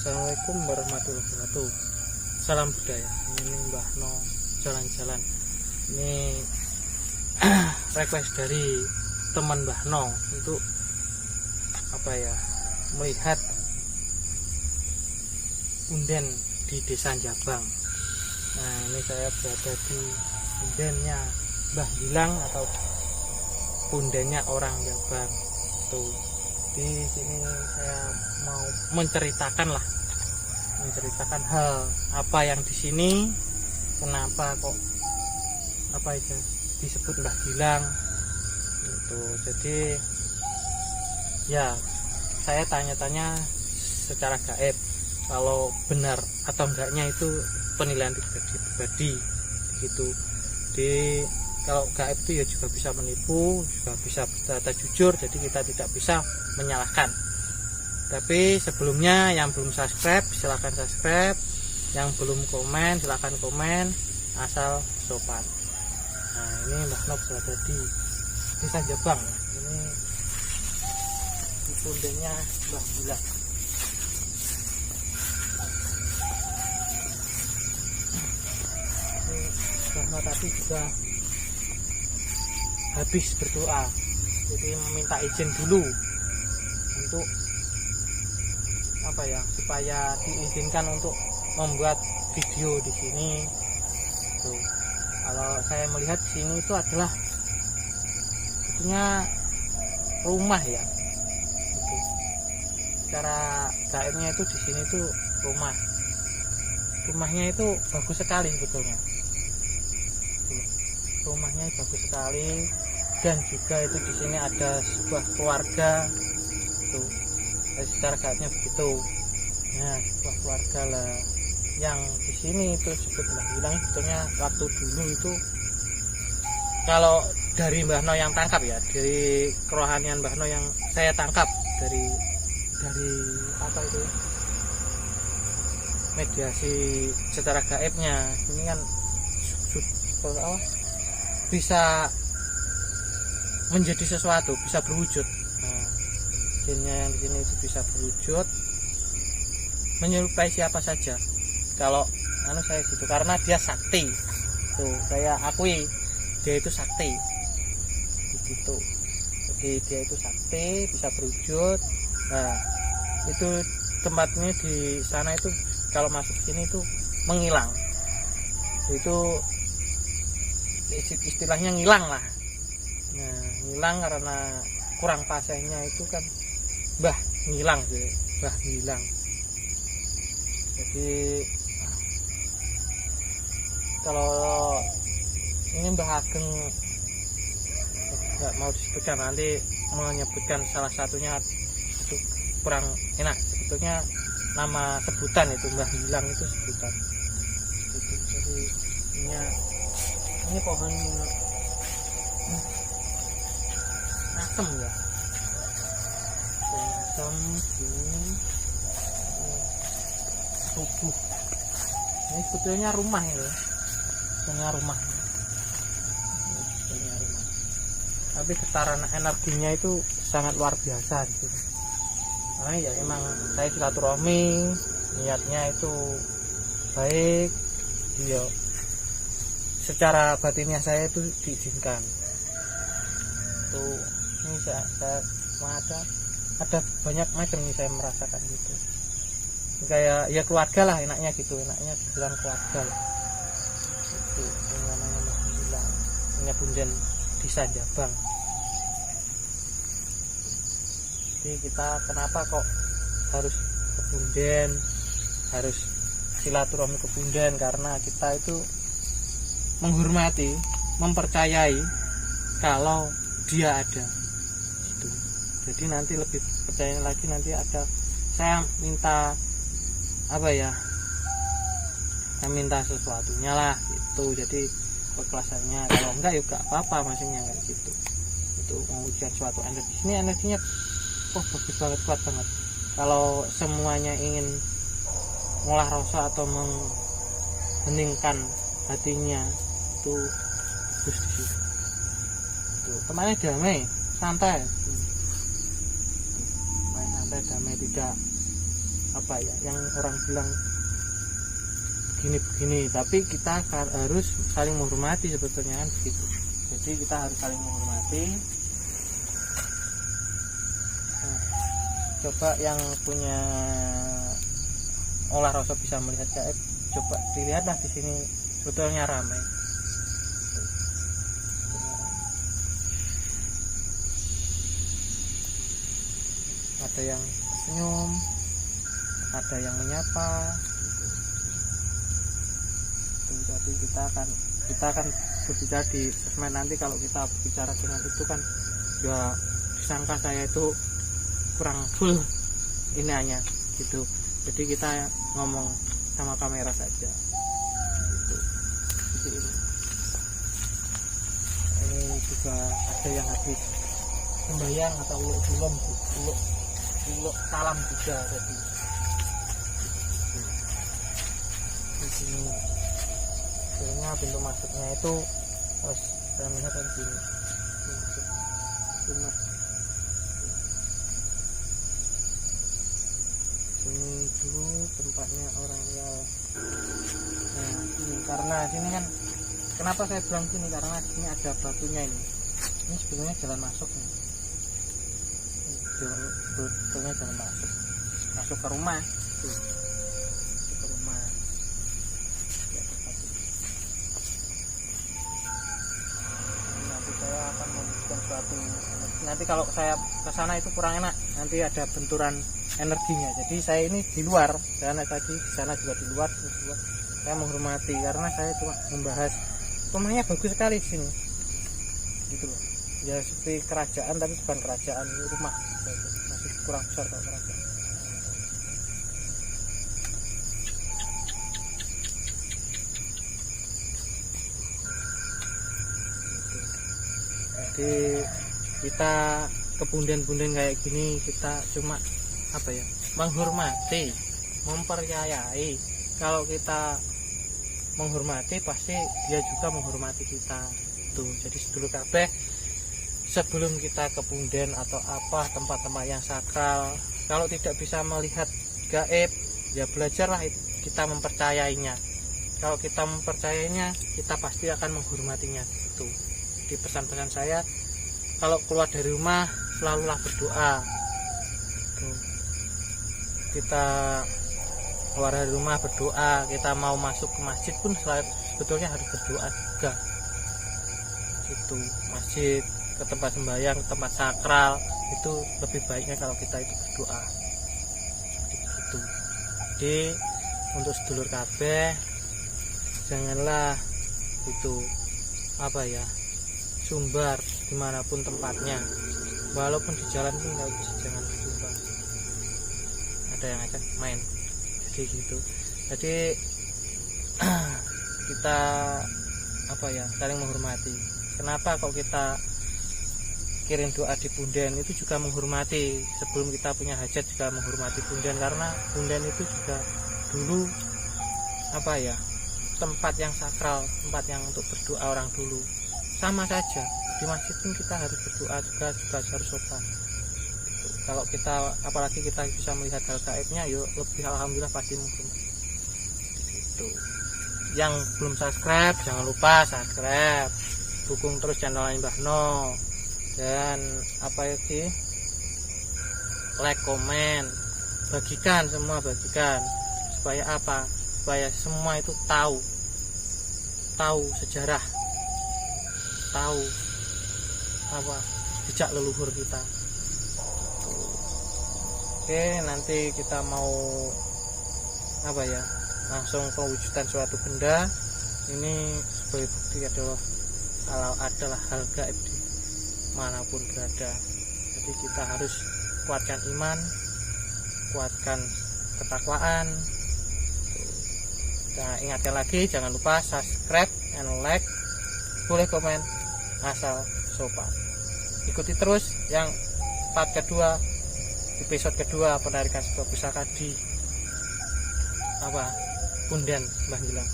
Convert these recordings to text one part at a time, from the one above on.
Assalamualaikum warahmatullahi wabarakatuh. Salam budaya. Ini Mbah No jalan-jalan. Ini request dari teman Mbah No untuk melihat punden di Desa Jabang. Nah, ini saya berada di pundennya Mbah Gilang atau pundennya orang Jabang. Tuh, di sini saya mau menceritakan hal apa yang di sini, kenapa kok disebut Mbah Gilang itu. Jadi ya, saya tanya-tanya secara gaib, kalau benar atau enggaknya itu penilaian pribadi begitu. Kalau gaib itu ya juga bisa menipu, juga bisa berkata jujur, jadi kita tidak bisa menyalahkan. Tapi sebelumnya yang belum subscribe silahkan subscribe, yang belum komen silahkan komen, asal sopan. Nah, ini Mbah Nok berada di Desa Jabang. Ini di pundennya Mbah Gilang. Ini Mbah Nok tadi juga habis berdoa, jadi meminta izin dulu untuk supaya diizinkan untuk membuat video di sini. Tuh, kalau saya melihat di sini itu adalah sebetulnya rumah ya. Gitu. Secara gaibnya itu di sini tuh rumah. Rumahnya itu bagus sekali sebetulnya. Rumahnya bagus sekali, dan juga itu di sini ada sebuah keluarga. Tuh, secara gaibnya begitu. Nah, sebuah keluarga lah yang di sini itu disebut Mbah Gilang. Sebetulnya waktu dulu itu, kalau dari Mbah No yang tangkap ya, dari kerohanian Mbah No yang saya tangkap dari mediasi secara gaibnya, ini kan bisa menjadi sesuatu, bisa berwujud. Nah, jinnya yang di sini itu bisa berwujud, menyerupai siapa saja. Kalau saya gitu, karena dia sakti. Tuh, saya akui dia itu sakti. Begitu. Jadi dia itu sakti, bisa berwujud. Nah, itu tempatnya di sana itu kalau masuk sini itu menghilang. Itu istilahnya ngilang lah. Nah, ngilang karena kurang pasehnya itu kan Mbah ngilang gitu. Mbah ngilang. Jadi kalau ini Mbah Ageng nggak mau disebutkan, nanti menyebutkan salah satunya itu kurang enak. Sebetulnya nama sebutan itu Mbah Gilang itu sebutan. Jadi ini pohon asem ya, pohon asem ini tubuh. Ini sebetulnya rumah ya, sebetulnya rumah. Tapi getaran energinya itu sangat luar biasa gitu. Nah ya, emang saya silaturahmi, niatnya itu baik, dia secara batinnya saya itu diizinkan. Tuh, ini saya ada banyak macam nih saya merasakan gitu. Kayak ya keluarga lah, enaknya gitu, enaknya dibilang keluarga lah. Itu yang namanya Mbah Gilang, punya punden Desa Jabang. Jadi kita kenapa kok harus ke punden, harus silaturahmi ke punden, karena kita itu menghormati, mempercayai kalau dia ada itu. Jadi nanti lebih percaya lagi, nanti ada saya minta saya minta sesuatunya lah itu. Jadi keikhlasannya, kalau enggak ya enggak apa-apa, maksudnya kayak gitu. Itu mengujian suatu energi. Ini energinya bagus banget, kuat banget. Kalau semuanya ingin ngolah rasa atau mengheningkan hatinya, itu bagus di situ. Kemarin damai, santai, damai, tidak apa ya, yang orang bilang begini, tapi kita harus saling menghormati sebetulnya kan begitu. Jadi kita harus saling menghormati. Nah, coba yang punya olah rasa bisa melihat gaib, coba dilihatlah di sini sebetulnya ramai. Ada yang senyum, ada yang menyapa. Jadi kita akan berbicara di sosmed nanti. Kalau kita bicara dengan itu kan ya disangka saya itu kurang full ini hanya gitu. Jadi kita ngomong sama kamera saja gitu. Jadi ini juga ada yang habis sembahyang atau uluk salam juga tadi di sini. Sebenarnya pintu masuknya itu harus saya melihat di sini. Ini dulu tempatnya orang ya. Nah ini karena sini kan, kenapa saya bilang sini, karena sini ada batunya ini sebenarnya jalan masuk nih. Sebetulnya jalan masuk ke rumah tuh. Ke rumah ya, nanti saya akan membuat suatu, nanti kalau saya ke sana itu kurang enak, nanti ada benturan energinya. Jadi saya ini di luar, karena tadi di sana juga di luar, saya menghormati karena saya cuma membahas rumahnya bagus sekali di sini gitu loh. Ya seperti kerajaan, tapi bukan kerajaan, rumah masih kurang besar kalau kerajaan. Jadi kita ke punden-punden kayak gini, kita cuma apa ya, menghormati, mempercayai. Kalau kita menghormati pasti dia juga menghormati kita tuh. Jadi sedulur kabeh, sebelum kita ke punden atau apa tempat-tempat yang sakral, kalau tidak bisa melihat gaib, ya belajarlah kita mempercayainya. Kalau kita mempercayainya, kita pasti akan menghormatinya. Itu di pesan-pesan saya, kalau keluar dari rumah selalulah berdoa. Tuh. Kita keluar dari rumah berdoa, kita mau masuk ke masjid pun sebetulnya harus berdoa juga. Itu masjid, ke tempat sembahyang, ke tempat sakral, itu lebih baiknya kalau kita itu berdoa. Gitu. Jadi untuk sedulur kabeh, janganlah itu apa ya, sumbar dimanapun tempatnya, walaupun di jalan pun jangan sumbar. Ada yang ngajak main, jadi gitu. Jadi kita apa ya, saling menghormati. Kenapa kok kita kirim doa di punden, itu juga menghormati. Sebelum kita punya hajat juga menghormati punden, karena punden itu juga dulu apa ya, tempat yang sakral, tempat yang untuk berdoa orang dulu. Sama saja di masjid pun kita harus berdoa juga harus sopan. Kalau kita, apalagi kita bisa melihat hal gaibnya, yuk lebih alhamdulillah pasti mungkin. Itu yang belum subscribe, jangan lupa subscribe, dukung terus channel Mbah No. Dan apa lagi, like, komen, bagikan semua, bagikan supaya apa, supaya semua itu tahu sejarah, tahu apa jejak leluhur kita. Oke, nanti kita mau apa ya, langsung pewujudan suatu benda. Ini sebagai bukti adalah kalau adalah hal gaib di manapun berada. Jadi kita harus kuatkan iman, kuatkan ketakwaan. Nah, ingatkan lagi, jangan lupa subscribe and like, boleh komen asal sopan. Ikuti terus yang part kedua, episode kedua, penarikan sebuah pusaka di apa, punden Mbah Gilang.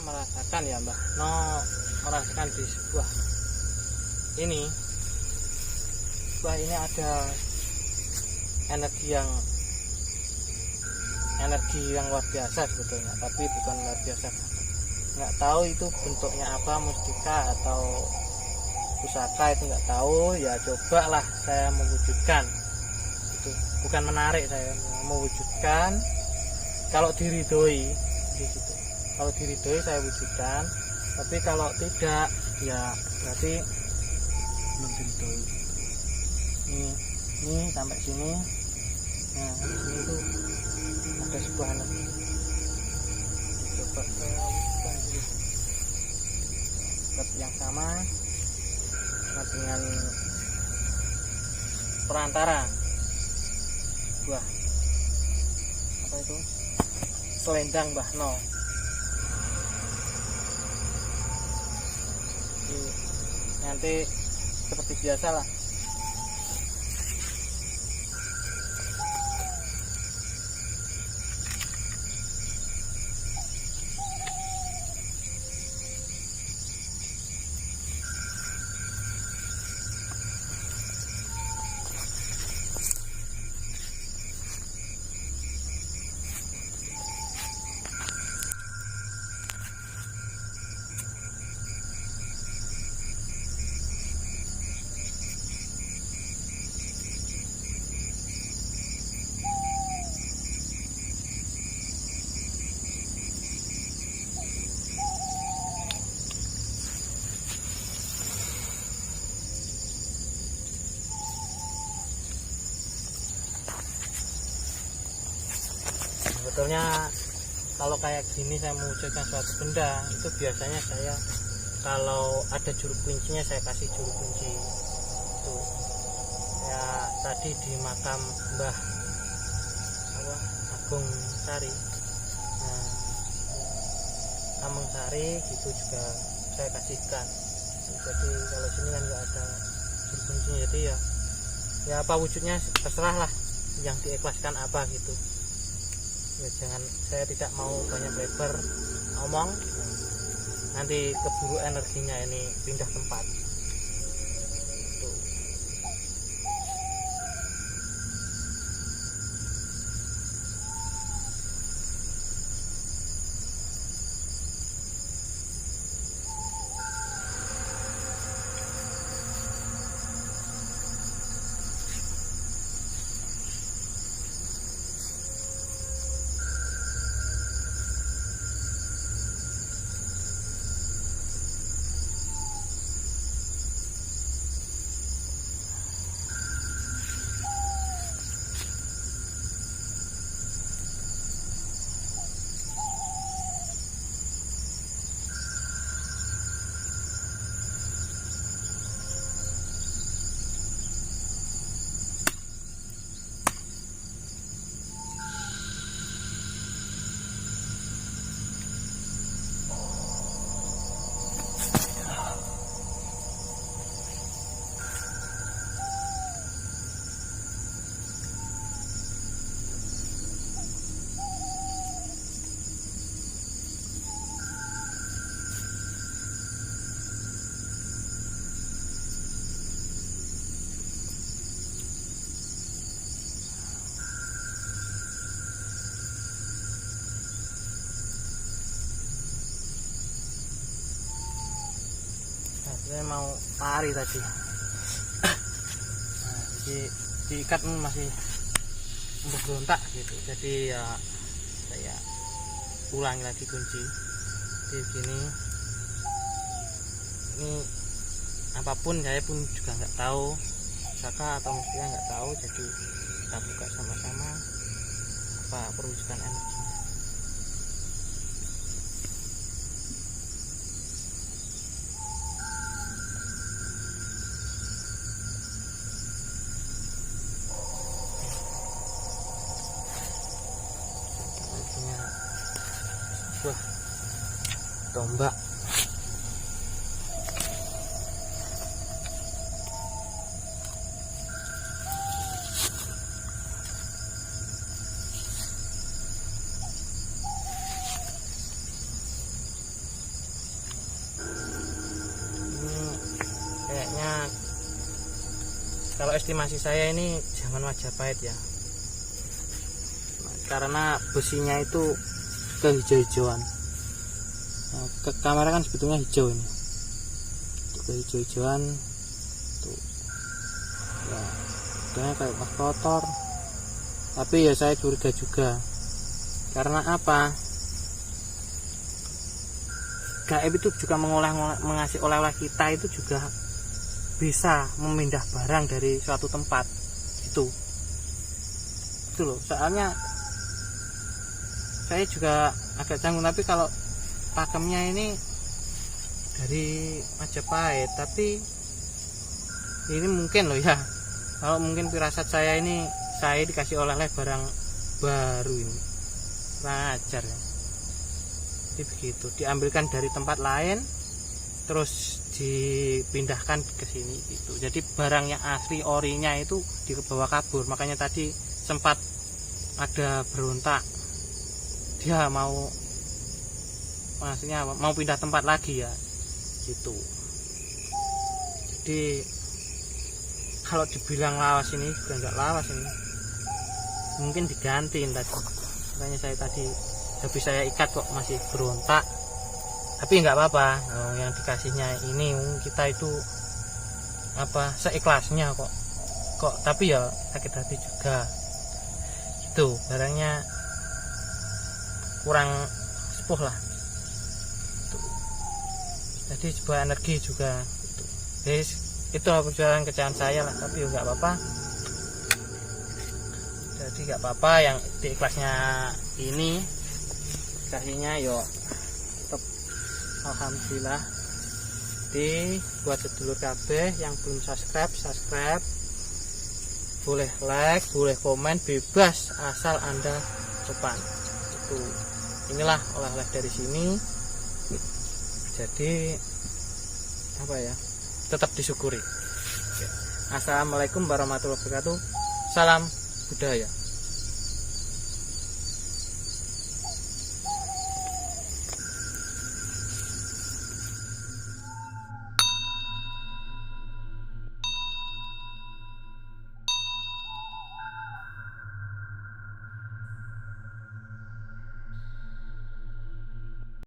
merasakan ya Mbah No merasakan di sebuah ini ada energi yang luar biasa sebetulnya, tapi bukan luar biasa, nggak tahu itu bentuknya apa, mustika atau pusaka itu nggak tahu. Ya cobalah saya mewujudkan itu, bukan menarik, saya mewujudkan. Kalau diridhoi gitu, kalau diridhoi saya wujudkan, tapi kalau tidak ya berarti belum diridhoi. Ini sampai sini. Nah, di sini tuh ada sebuah energi. Coba saya wujudkan dulu. Seperti yang sama, nah, dengan perantara buah apa itu, selendang Mbah No. Nanti seperti biasa lah. Sebetulnya kalau kayak gini saya mewujudkan suatu benda, itu biasanya saya kalau ada juru kuncinya saya kasih juru kunci. Itu ya tadi di makam Mbah Agung Sari, nah, Ameng Sari gitu juga saya kasihkan. Jadi kalau sini kan nggak ada juru kuncinya, jadi ya apa wujudnya terserah lah, yang diikhlaskan apa gitu. Ya jangan, saya tidak mau banyak lebar ngomong, nanti keburu energinya ini pindah tempat. Tuh. Saya mau lari tadi. Nah, jadi diikat masih berontak gitu, jadi ya saya ulangi lagi kunci. Jadi begini, ini apapun saya pun juga nggak tahu, saka atau mestinya nggak tahu, jadi kita buka sama-sama apa perwujudan energinya. Wah, tombak. estimasi saya ini jangan Majapahit ya, karena besinya itu kehijau-hijauan. Nah, ke kamera kan sebetulnya hijau ini, kehijau-hijauan tuh ya, udah kayak kotor. Tapi ya saya curiga juga, karena apa, gaib itu juga mengasih oleh-oleh kita, itu juga bisa memindah barang dari suatu tempat itu loh. Soalnya saya juga agak canggung, tapi kalau pakemnya ini dari Majapahit, tapi ini mungkin loh ya, kalau mungkin firasat saya ini, saya dikasih oleh-oleh barang baru ini, kurang ajar ya. Jadi begitu, diambilkan dari tempat lain terus dipindahkan ke sini gitu. Jadi barang yang asli orinya itu dibawa kabur. Makanya tadi sempat ada berontak, dia maksudnya mau pindah tempat lagi ya gitu. Jadi kalau dibilang lawas ini juga enggak lawas ini, mungkin digantiin tadi. Makanya saya tadi habis saya ikat kok masih berontak. Tapi nggak apa-apa, yang dikasihnya ini kita itu apa, seikhlasnya kok tapi ya sakit hati juga itu, barangnya kurang sepuh lah itu. Jadi sebuah energi juga itu. Jadi itu perjalanan kecelakaan saya lah, tapi nggak apa-apa. Jadi nggak apa-apa, yang diikhlasnya ini kasihnya yo tetap alhamdulillah. Jadi buat sedulur kabeh yang belum subscribe, boleh like, boleh komen, bebas asal Anda cepat itu. Inilah oleh-oleh dari sini. Jadi apa ya, tetap disyukuri. Assalamualaikum warahmatullahi wabarakatuh. Salam budaya.